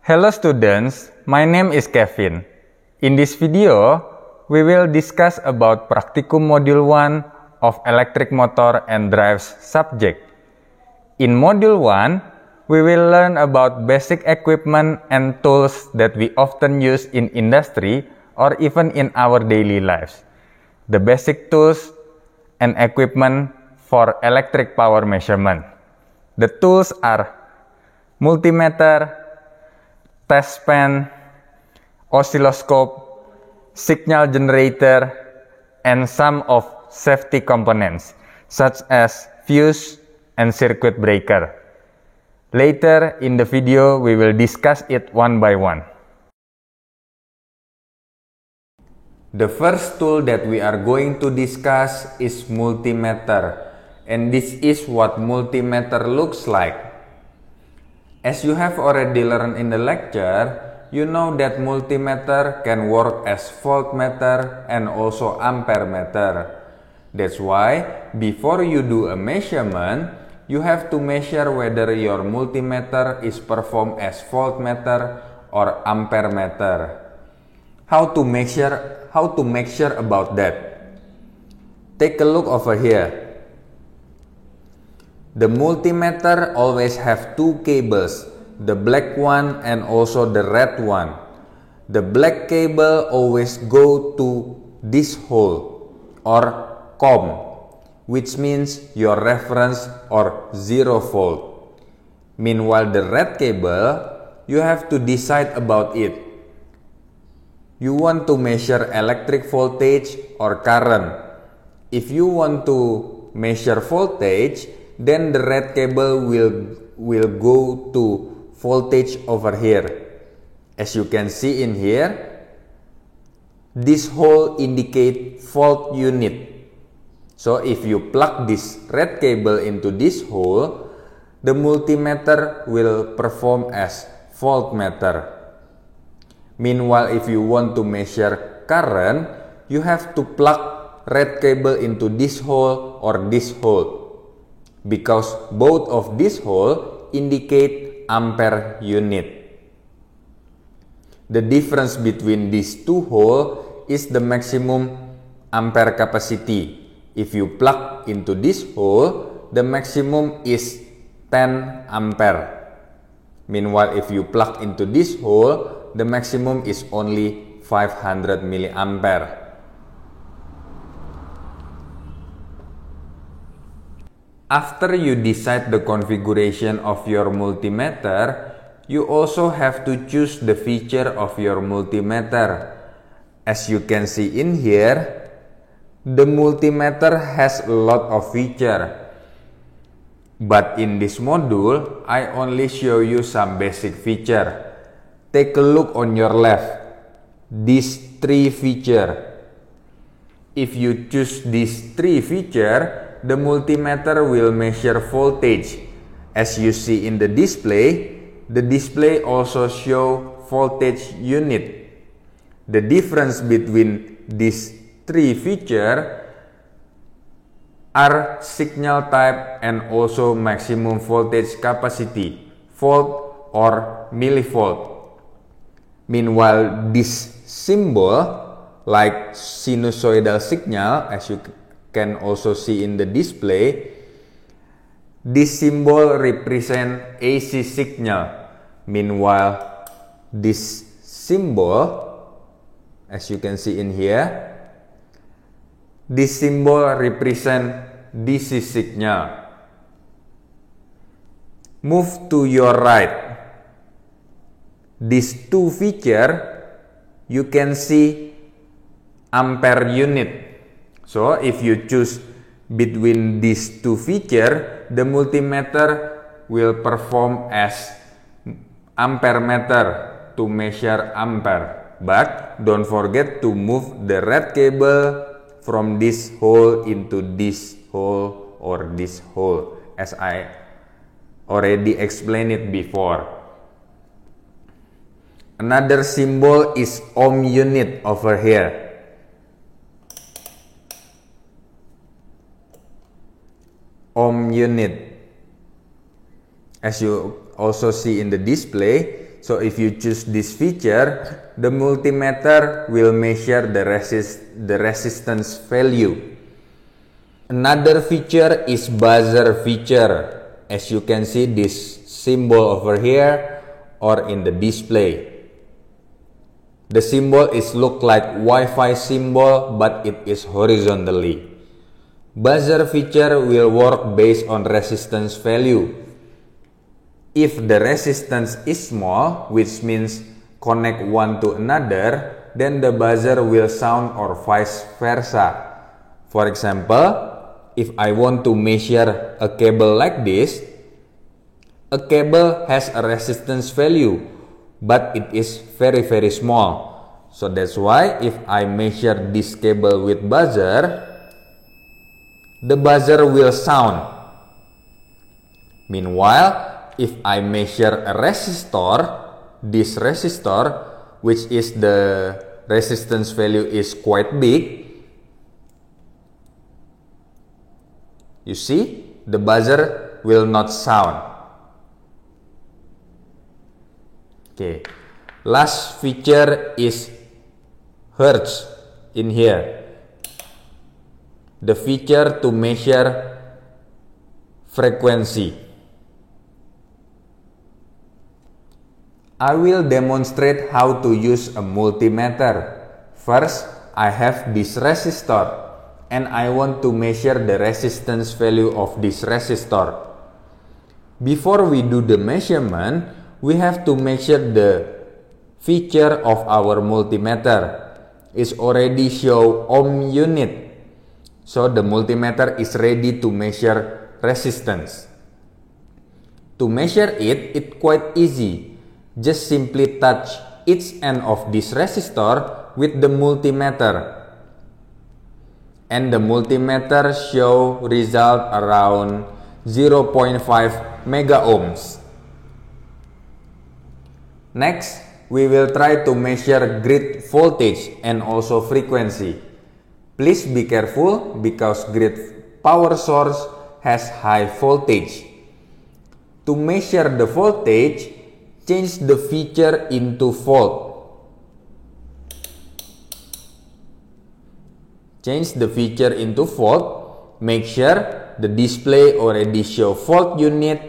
Hello students, my name is Kevin. In this video, we will discuss about Practicum Module 1 of Electric Motor and Drives subject. In Module 1, we will learn about basic equipment and tools that we often use in industry or even in our daily lives. The basic tools and equipment for electric power measurement. The tools are multimeter, test pen, oscilloscope, signal generator, and some of safety components such as fuse and circuit breaker. Later in the video, we will discuss it one by one. The first tool that we are going to discuss is multimeter, and this is what multimeter looks like. As you have already learned in the lecture, you know that multimeter can work as voltmeter and also ampere meter. That's why before you do a measurement, you have to measure whether your multimeter is performed as voltmeter or ampere meter. How to make sure about that? Take a look over here. The multimeter always have two cables, the black one and also the red one. The black cable always go to this hole or COM, which means your reference or 0 volt. Meanwhile, the red cable, you have to decide about it. You want to measure electric voltage or current. If you want to measure voltage, then the red cable will go to voltage over here. As you can see in here, this hole indicate volt unit. So if you plug this red cable into this hole, the multimeter will perform as voltmeter. Meanwhile, if you want to measure current, you have to plug red cable into this hole or this hole, because both of this hole indicate ampere unit. The difference between these two holes is the maximum ampere capacity. If you plug into this hole, the maximum is 10 ampere. Meanwhile, if you plug into this hole, the maximum is only 500 milliampere. After you decide the configuration of your multimeter, you also have to choose the feature of your multimeter. As you can see in here, the multimeter has a lot of features. But in this module, I only show you some basic feature. Take a look on your left. These three features. If you choose these three features, the multimeter will measure voltage. As you see in the display also show voltage unit. The difference between these three features are signal type and also maximum voltage capacity, volt or millivolt. Meanwhile, this symbol like sinusoidal signal, as you can also see in the display, this symbol represent AC signal. Meanwhile, this symbol, as you can see in here, this symbol represent DC signal. Move to your right. These two features, you can see ampere unit. So if you choose between these two features, the multimeter will perform as ampere meter to measure ampere. But don't forget to move the red cable from this hole into this hole or this hole, as I already explained it before. Another symbol is ohm unit over here. Ohm unit. As you also see in the display, so if you choose this feature, the multimeter will measure the resistance value. Another feature is buzzer feature. As you can see this symbol over here or in the display. The symbol is look like Wi-Fi symbol, but it is horizontally. Buzzer feature will work based on resistance value. If the resistance is small, which means connect one to another, then the buzzer will sound or vice versa. For example, if I want to measure a cable like this, a cable has a resistance value, but it is very small. So that's why if I measure this cable with buzzer, the buzzer will sound. Meanwhile, if I measure a resistor, this resistor, which is the resistance value is quite big, you see, the buzzer will not sound. Okay, last feature is hertz in here. The feature to measure frequency. I will demonstrate how to use a multimeter. First, I have this resistor and I want to measure the resistance value of this resistor. Before we do the measurement, we have to measure the feature of our multimeter. It's already show ohm unit. So the multimeter is ready to measure resistance. To measure it, it's quite easy. Just simply touch each end of this resistor with the multimeter. And the multimeter show result around 0.5 mega ohms. Next, we will try to measure grid voltage and also frequency. Please be careful because grid power source has high voltage. To measure the voltage, change the feature into volt. Change the feature into volt. Make sure the display already show volt unit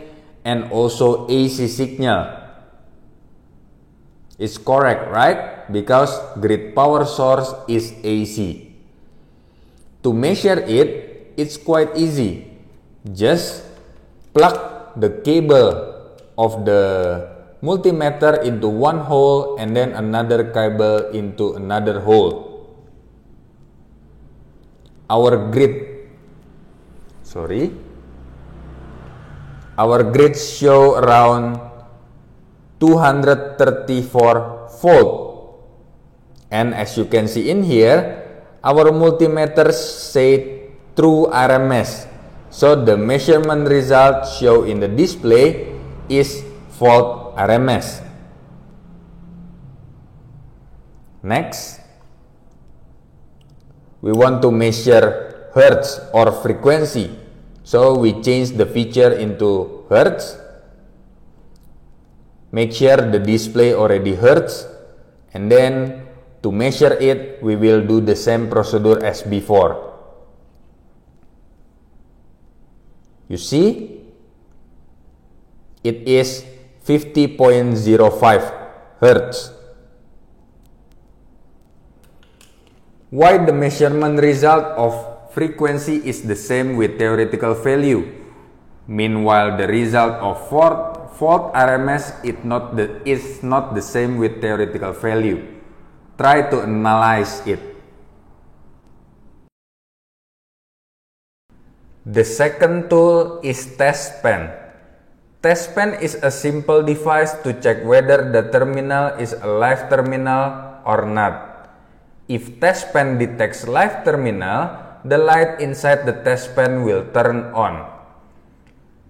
and also AC signal. It's correct, right? Because grid power source is AC. To measure it, it's quite easy. Just plug the cable of the multimeter into one hole and then another cable into another hole. Our grid show around 234 volt. And as you can see in here, our multimeter say true RMS. So the measurement result show in the display is volt RMS. Next, we want to measure hertz or frequency. So we change the feature into hertz. Make sure the display already hertz. And then to measure it, we will do the same procedure as before. You see, it is 50.05 Hertz. Why the measurement result of frequency is the same with theoretical value? Meanwhile, the result of volt RMS is not the same with theoretical value. Try to analyze it. The second tool is test pen. Test pen is a simple device to check whether the terminal is a live terminal or not. If test pen detects live terminal, the light inside the test pen will turn on.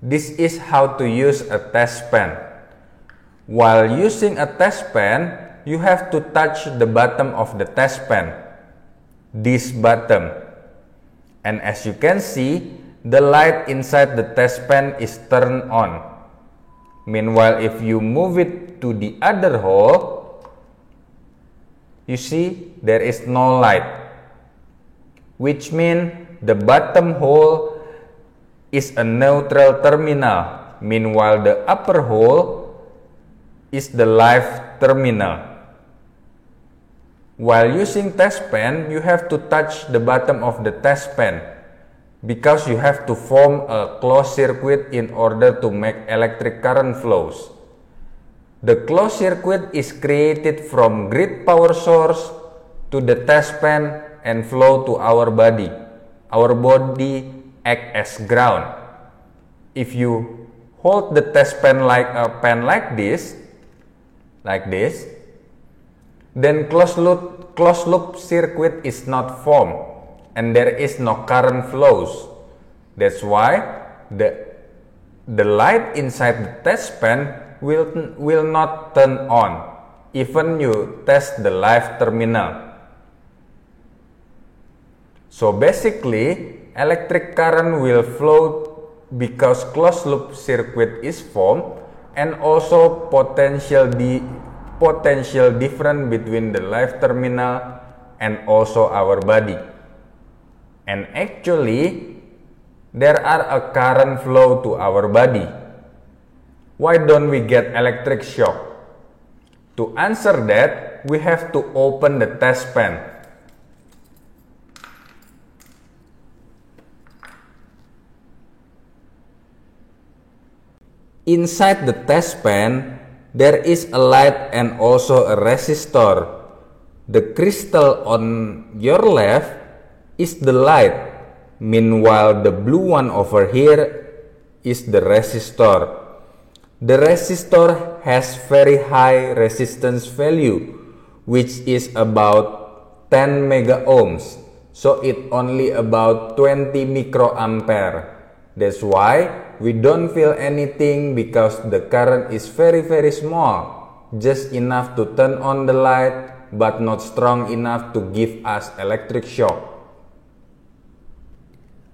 This is how to use a test pen. While using a test pen, you have to touch the bottom of the test pen, this bottom. And as you can see, the light inside the test pen is turned on. Meanwhile, if you move it to the other hole, you see there is no light, which means the bottom hole is a neutral terminal. Meanwhile, the upper hole is the live terminal. While using test pen, you have to touch the bottom of the test pen because you have to form a closed circuit in order to make electric current flows. The closed circuit is created from grid power source to the test pen and flow to our body. Our body acts as ground. If you hold the test pen like a pen like this, then closed loop circuit is not formed and there is no current flows. That's why the light inside the test pen will not turn on even you test the live terminal. So basically, electric current will flow because closed loop circuit is formed, and also potential difference between the live terminal and also our body. And actually, there are a current flow to our body. Why don't we get electric shock? To answer that, we have to open the test pen. Inside the test pen, there is a light and also a resistor. The crystal on your left is the light. Meanwhile, the blue one over here is the resistor. The resistor has very high resistance value, which is about 10 mega ohms. So it only about 20 microampere. That's why we don't feel anything because the current is very small, just enough to turn on the light but not strong enough to give us electric shock.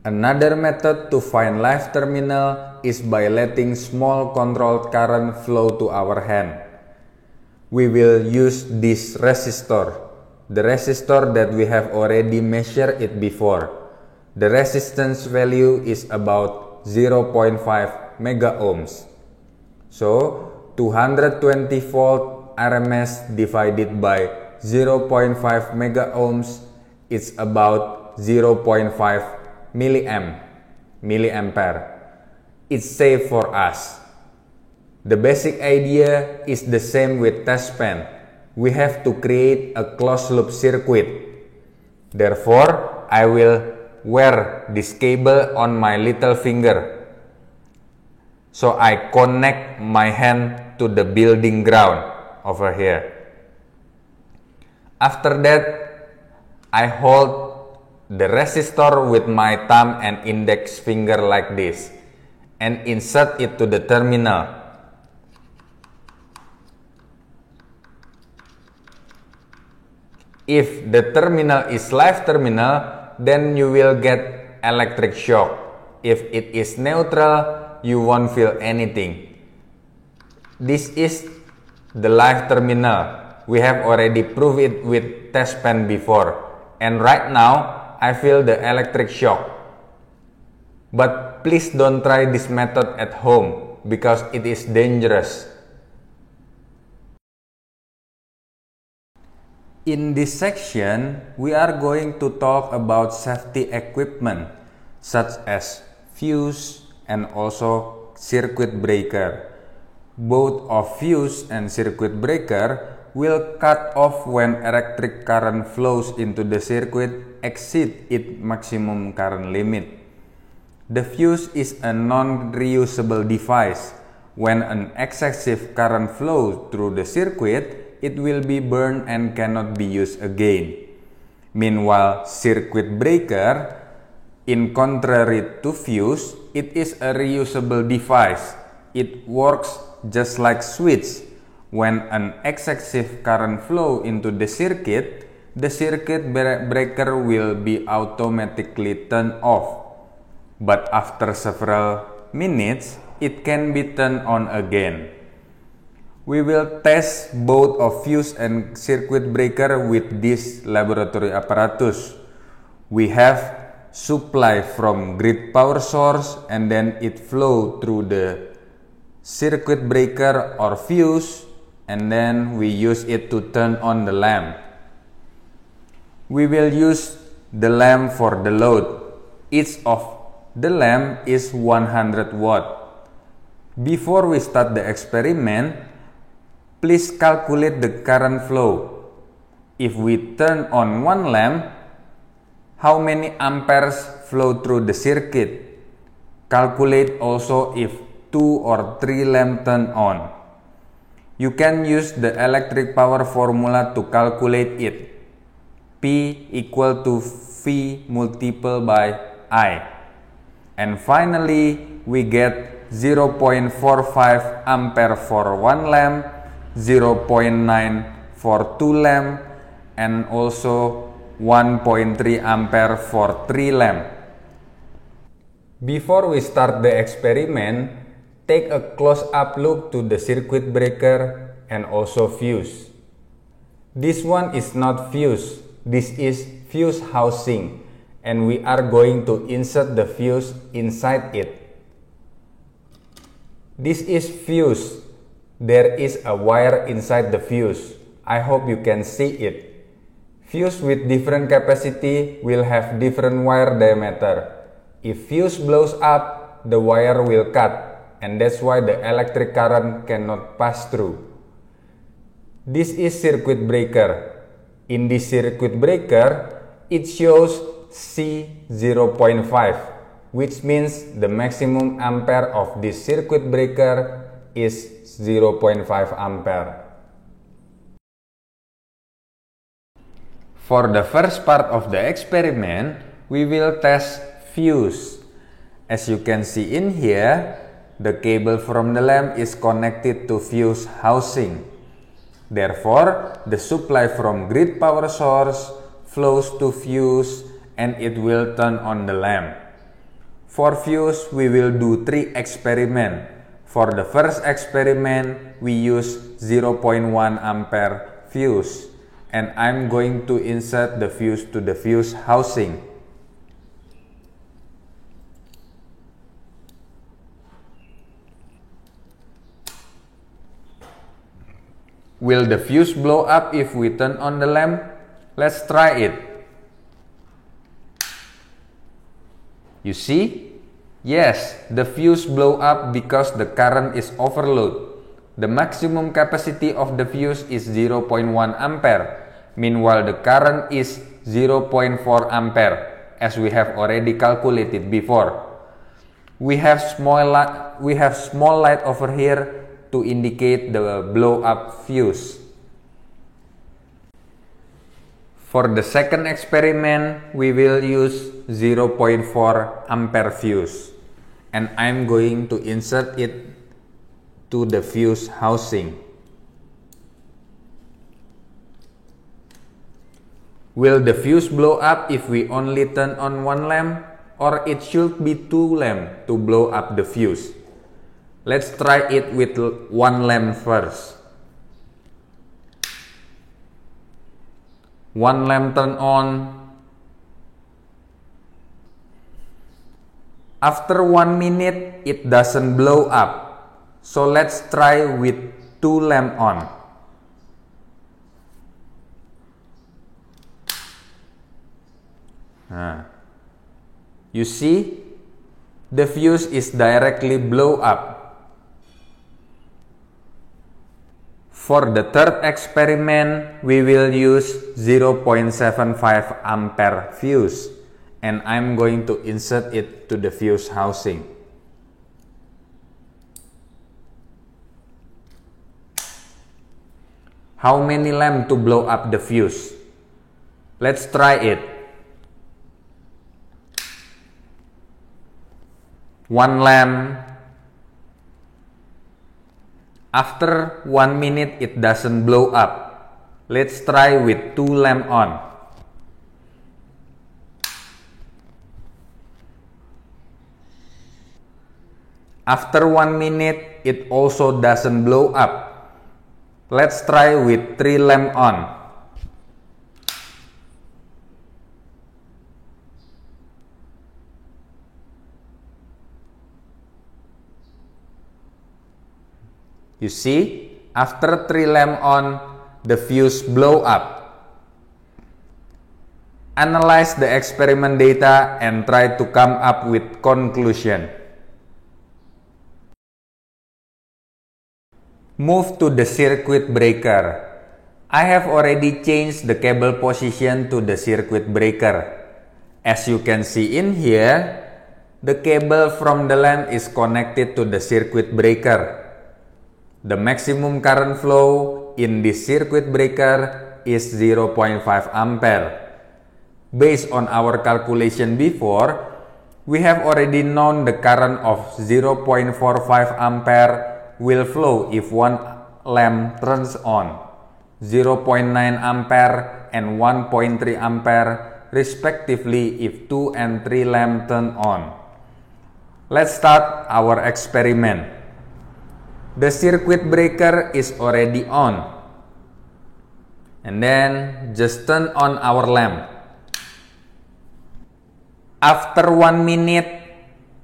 Another method to find live terminal is by letting small controlled current flow to our hand. We will use this resistor, the resistor that we have already measured it before. The resistance value is about 0.5 mega ohms. So 220 volt RMS divided by 0.5 mega ohms is about 0.5 milliampere. It's safe for us. The basic idea is the same with test pen. We have to create a closed loop circuit. Therefore, I will wear this cable on my little finger. So I connect my hand to the building ground over here. After that, I hold the resistor with my thumb and index finger like this and insert it to the terminal. If the terminal is live terminal, then you will get electric shock. If it is neutral, you won't feel anything. This is the live terminal. We have already proved it with test pen before. And right now, I feel the electric shock. But please don't try this method at home because it is dangerous. In this section, we are going to talk about safety equipment such as fuse and also circuit breaker. Both of fuse and circuit breaker will cut off when electric current flows into the circuit exceed its maximum current limit. The fuse is a non-reusable device. When an excessive current flows through the circuit, it will be burned and cannot be used again. Meanwhile, circuit breaker, in contrary to fuse, it is a reusable device. It works just like switch. When an excessive current flow into the circuit breaker will be automatically turned off. But after several minutes, it can be turned on again. We will test both of fuse and circuit breaker with this laboratory apparatus. We have supply from grid power source and then it flow through the circuit breaker or fuse, and then we use it to turn on the lamp. We will use the lamp for the load. Each of the lamp is 100 watt. Before we start the experiment, please calculate the current flow. If we turn on one lamp, how many amperes flow through the circuit? Calculate also if 2 or 3 lamps turn on. You can use the electric power formula to calculate it. P equal to V multiplied by I. And finally, we get 0.45 ampere for one lamp, 0.9 for two lamp, and also 1.3 ampere for 3 lamp. Before we start the experiment, take a close-up look to the circuit breaker and also fuse. This one is not fuse, this is fuse housing, and we are going to insert the fuse inside it. This is fuse. There is a wire inside the fuse. I hope you can see it. Fuse with different capacity will have different wire diameter. If fuse blows up, the wire will cut, and that's why the electric current cannot pass through. This is circuit breaker. In this circuit breaker, it shows C0.5, which means the maximum ampere of this circuit breaker is 0.5 ampere. For the first part of the experiment, we will test fuse. As you can see in here, the cable from the lamp is connected to fuse housing. Therefore, the supply from grid power source flows to fuse and it will turn on the lamp. For fuse, we will do 3 experiments. For the first experiment, we use 0.1 ampere fuse, and I'm going to insert the fuse to the fuse housing. Will the fuse blow up if we turn on the lamp? Let's try it. You see? Yes, the fuse blow up because the current is overload. The maximum capacity of the fuse is 0.1 ampere. Meanwhile, the current is 0.4 ampere, as we have already calculated before. We have small light over here to indicate the blow up fuse. For the second experiment, we will use 0.4 ampere fuse, and I'm going to insert it to the fuse housing. Will the fuse blow up if we only turn on one lamp, or it should be 2 lamps to blow up the fuse? Let's try it with one lamp first. One lamp turn on. After 1 minute, it doesn't blow up. So let's try with 2 lamp on. You see, the fuse is directly blow up. For the third experiment, we will use 0.75 ampere fuse, and I'm going to insert it to the fuse housing. How many lamps to blow up the fuse? Let's try it. 1 lamp. After 1 minute, it doesn't blow up. Let's try with 2 lamp on. After 1 minute, it also doesn't blow up. Let's try with 3 lamp on. You see, after 3 lamp on, the fuse blow up. Analyze the experiment data and try to come up with conclusion. Move to the circuit breaker. I have already changed the cable position to the circuit breaker. As you can see in here, the cable from the lamp is connected to the circuit breaker. The maximum current flow in this circuit breaker is 0.5 ampere. Based on our calculation before, we have already known the current of 0.45 ampere will flow if one lamp turns on, 0.9 ampere and 1.3 ampere respectively if 2 and 3 lamps turn on. Let's start our experiment. The circuit breaker is already on. And then just turn on our lamp. After 1 minute,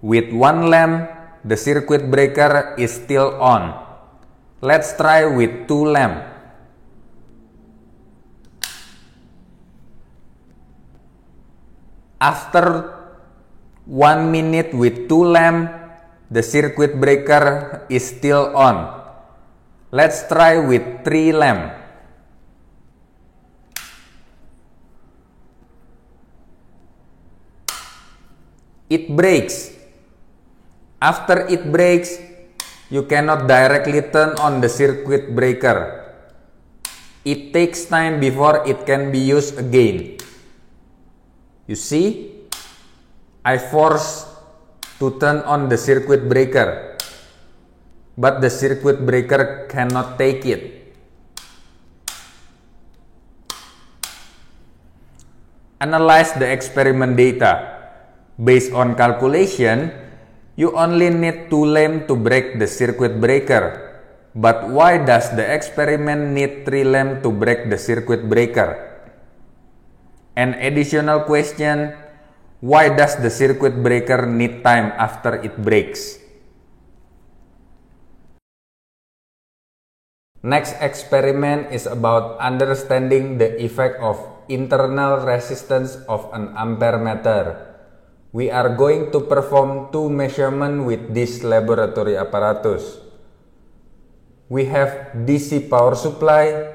with 1 lamp, the circuit breaker is still on. Let's try with 2 lamps. After 1 minute with 2 lamps, the circuit breaker is still on. Let's try with 3 lamps. It breaks. After it breaks, you cannot directly turn on the circuit breaker. It takes time before it can be used again. You see, I forced to turn on the circuit breaker, but the circuit breaker cannot take it. Analyze the experiment data. Based on calculation, you only need 2 lamps to break the circuit breaker. But why does the experiment need 3 lamps to break the circuit breaker? An additional question, why does the circuit breaker need time after it breaks? Next experiment is about understanding the effect of internal resistance of an ampere meter. We are going to perform 2 measurements with this laboratory apparatus. We have DC power supply,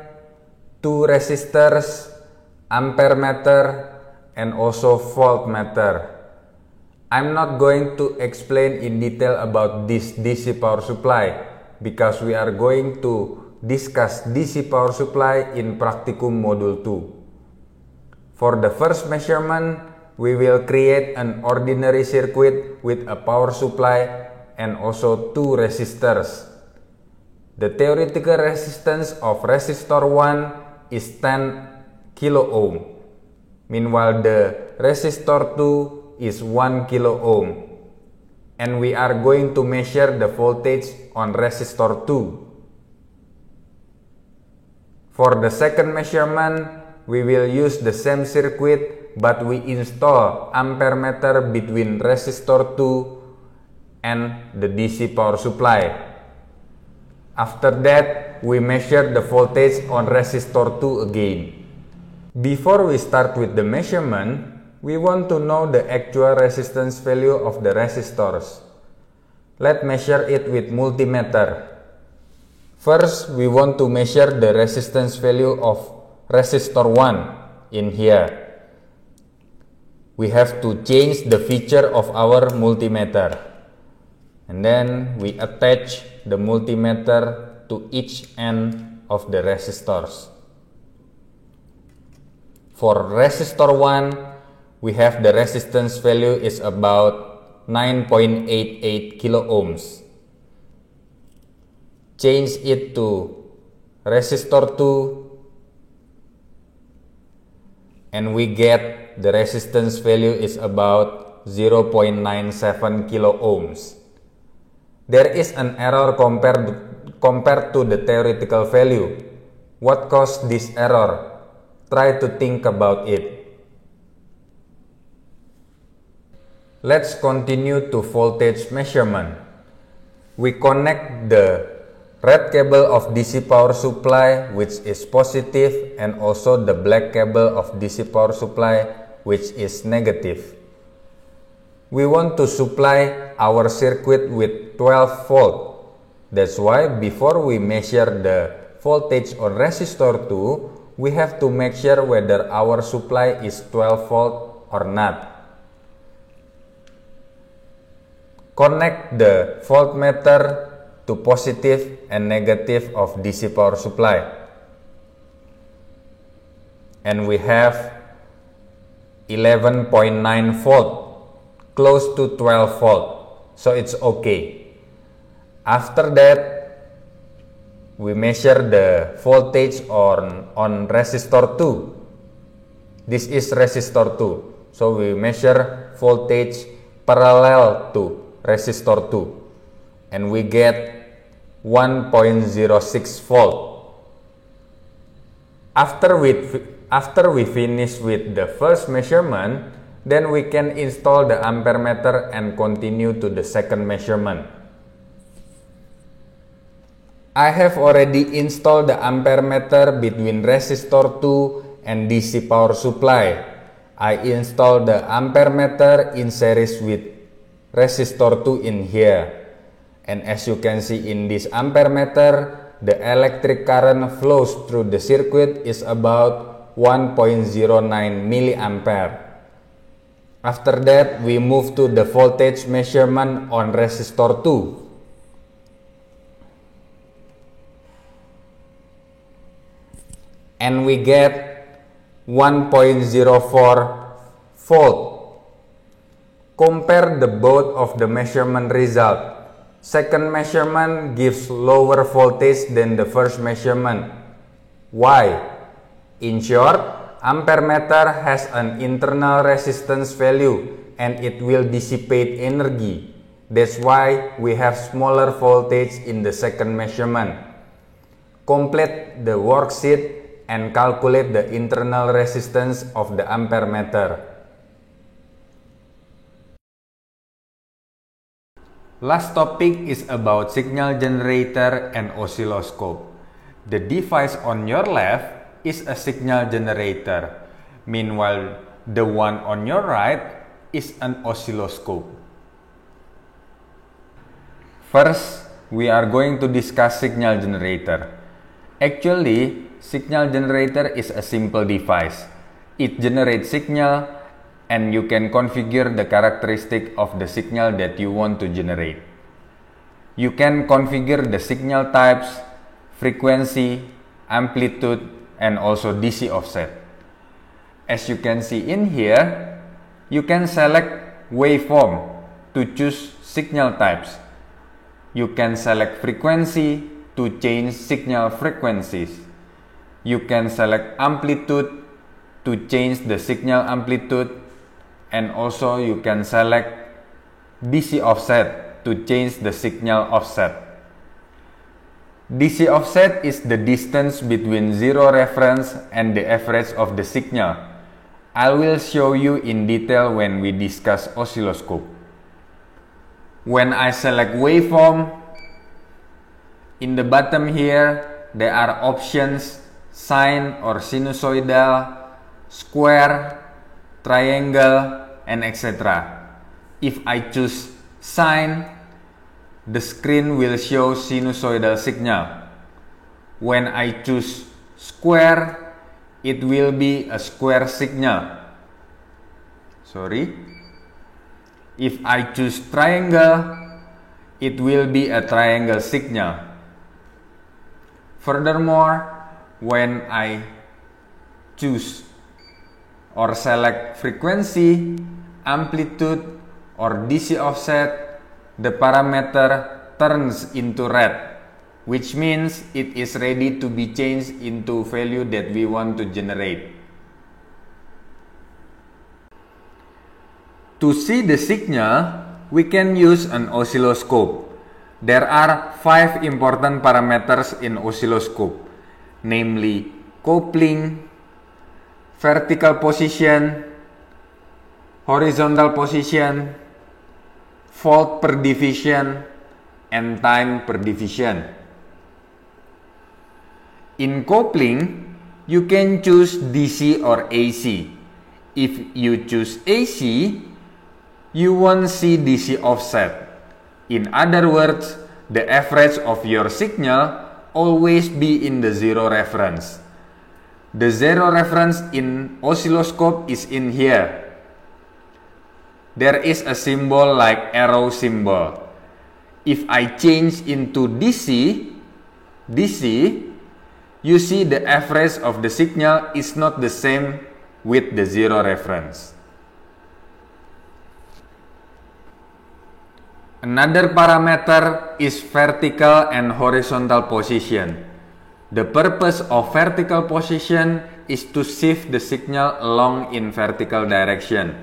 2 resistors, ampere meter, and also voltmeter. I'm not going to explain in detail about this DC power supply because we are going to discuss DC power supply in Practicum Module 2. For the first measurement, we will create an ordinary circuit with a power supply and also 2 resistors. The theoretical resistance of resistor 1 is 10 kilo ohm. Meanwhile, the resistor 2 is 1 kilo ohm. And we are going to measure the voltage on resistor 2. For the second measurement, we will use the same circuit but we install ampere meter between resistor 2 and the DC power supply. After that, we measure the voltage on resistor 2 again. Before we start with the measurement, we want to know the actual resistance value of the resistors. Let's measure it with multimeter. First, we want to measure the resistance value of resistor 1 in here. We have to change the feature of our multimeter. And then we attach the multimeter to each end of the resistors. For resistor 1, we have the resistance value is about 9.88 kilo ohms. Change it to resistor 2 and we get the resistance value is about 0.97 kilo ohms. There is an error compared to the theoretical value. What caused this error? Try to think about it. Let's continue to voltage measurement. We connect the red cable of DC power supply, which is positive, and also the black cable of DC power supply, which is negative. We want to supply our circuit with 12 volt. That's why before we measure the voltage on resistor 2, we have to make sure whether our supply is 12 volt or not. Connect the voltmeter to positive and negative of DC power supply. And we have 11.9 volt, close to 12 volt. So it's okay. After that, we measure the voltage on resistor 2. This is resistor 2. So we measure voltage parallel to resistor 2 and we get 1.06 volt. After we finish with the first measurement, then we can install the ampere meter and continue to the second measurement. I have already installed the ampere meter between resistor 2 and DC power supply. I installed the ampere meter in series with resistor 2 in here, and as you can see in this ampere meter, the electric current flows through the circuit is about 1.09 milliampere. After that, we move to the voltage measurement on resistor 2. And we get 1.04 volt. Compare the both of the measurement result. Second measurement gives lower voltage than the first measurement. Why? In short, ampere meter has an internal resistance value and it will dissipate energy. That's why we have smaller voltage in the second measurement. Complete the worksheet and calculate the internal resistance of the ampere meter. Last topic is about signal generator and oscilloscope. The device on your left is a signal generator. Meanwhile, the one on your right is an oscilloscope. First, we are going to discuss signal generator. Actually, signal generator is a simple device. It generates signal and you can configure the characteristic of the signal that you want to generate. You can configure the signal types, frequency, amplitude, and also DC offset. As you can see in here, you can select waveform to choose signal types. You can select frequency to change signal frequencies. You can select amplitude to change the signal amplitude, and also you can select DC offset to change the signal offset. DC offset is the distance between zero reference and the average of the signal. I will show you in detail when we discuss oscilloscope. When I select waveform, in the bottom here there are options sine or sinusoidal, square, triangle, and etc. If I choose sine, the screen will show sinusoidal signal. When I choose square, it will be a square signal. If I choose triangle, it will be a triangle signal. Furthermore, when I choose or select frequency, amplitude, or DC offset, the parameter turns into red, which means it is ready to be changed into value that we want to generate. To see the signal, we can use an oscilloscope. There are 5 important parameters in oscilloscope, namely coupling, vertical position, horizontal position, fault per division, and time per division. In coupling, you can choose DC or AC. If you choose AC, you won't see DC offset. In other words, the average of your signal always be in the zero reference. The zero reference in oscilloscope is in here. There is a symbol like arrow symbol. If I change into DC, you see the average of the signal is not the same with the zero reference. Another parameter is vertical and horizontal position. The purpose of vertical position is to shift the signal along in vertical direction.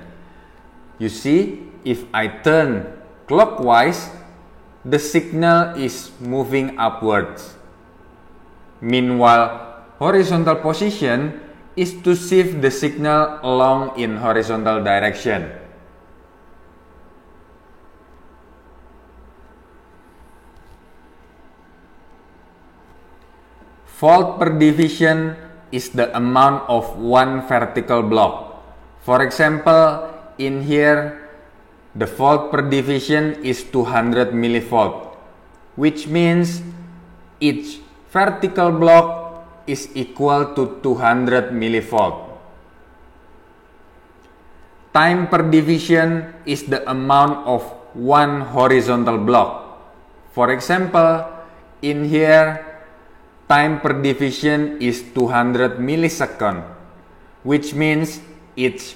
You see, if I turn clockwise, the signal is moving upwards. Meanwhile, horizontal position is to shift the signal along in horizontal direction. Fault per division is the amount of one vertical block. For example, in here, the fault per division is 200 millivolt, which means each vertical block is equal to 200 millivolt. Time per division is the amount of one horizontal block. For example, in here, time per division is 200 millisecond, which means each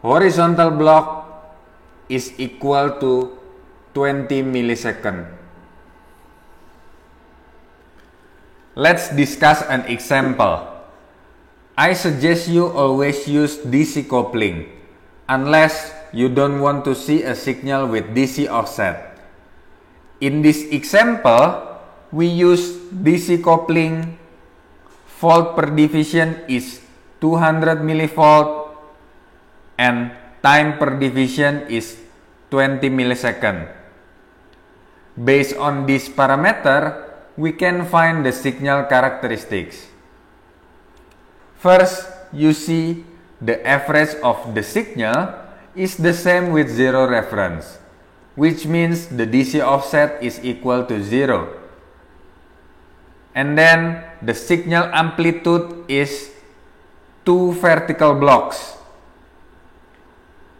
horizontal block is equal to 20 millisecond. Let's discuss an example. I suggest you always use DC coupling, unless you don't want to see a signal with DC offset. In this example, we use DC coupling. Fault per division is 200 millivolt and time per division is 20 millisecond. Based on this parameter, we can find the signal characteristics. First, you see the average of the signal is the same with zero reference, which means the DC offset is equal to 0. And then the signal amplitude is 2 vertical blocks.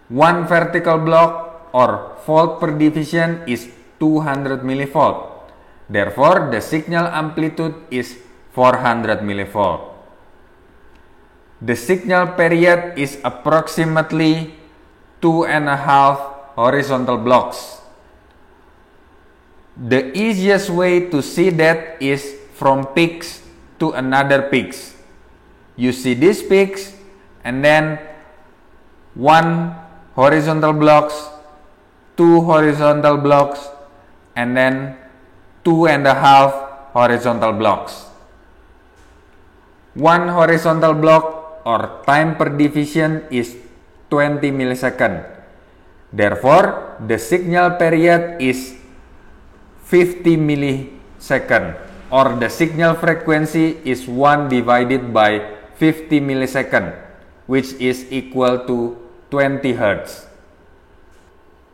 One vertical block or fault per division is 200 millivolt. Therefore, the signal amplitude is 400 millivolt. The signal period is approximately 2.5 horizontal blocks. The easiest way to see that is from peaks to another peaks. You see these peaks and then 1 horizontal blocks, 2 horizontal blocks, and then 2.5 horizontal blocks. 1 horizontal block or time per division is 20 millisecond. Therefore, the signal period is 50 millisecond. Or the signal frequency is 1 divided by 50 millisecond, which is equal to 20 Hz.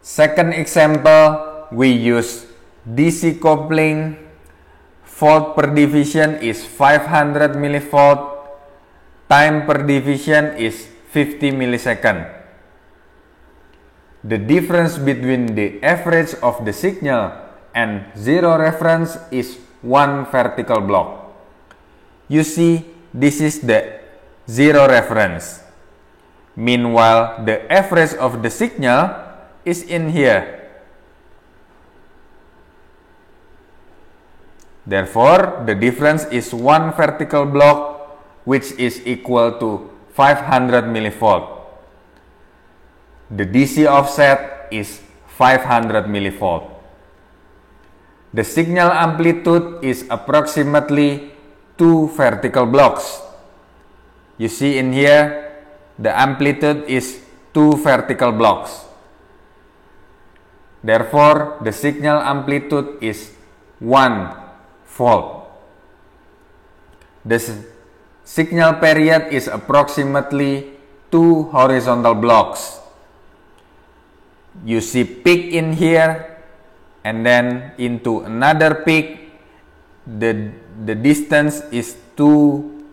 Second example, we use DC coupling. Fault per division is 500 millivolt. Time per division is 50 millisecond. The difference between the average of the signal and zero reference is 1 vertical block. You see, this is the zero reference. Meanwhile, the average of the signal is in here. Therefore, the difference is 1 vertical block, which is equal to 500 millivolt. The DC offset is 500 millivolt. The signal amplitude is approximately 2 vertical blocks. You see in here, the amplitude is 2 vertical blocks. Therefore, the signal amplitude is 1 volt. The signal period is approximately 2 horizontal blocks. You see peak in here, and then into another peak, the distance is 2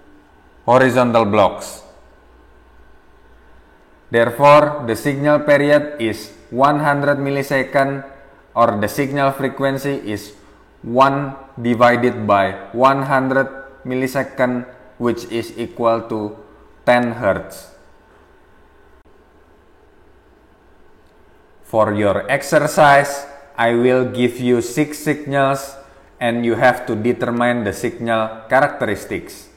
horizontal blocks. Therefore, the signal period is 100 millisecond, or the signal frequency is 1 divided by 100 millisecond, which is equal to 10 Hertz. For your exercise, I will give you 6 signals and you have to determine the signal characteristics.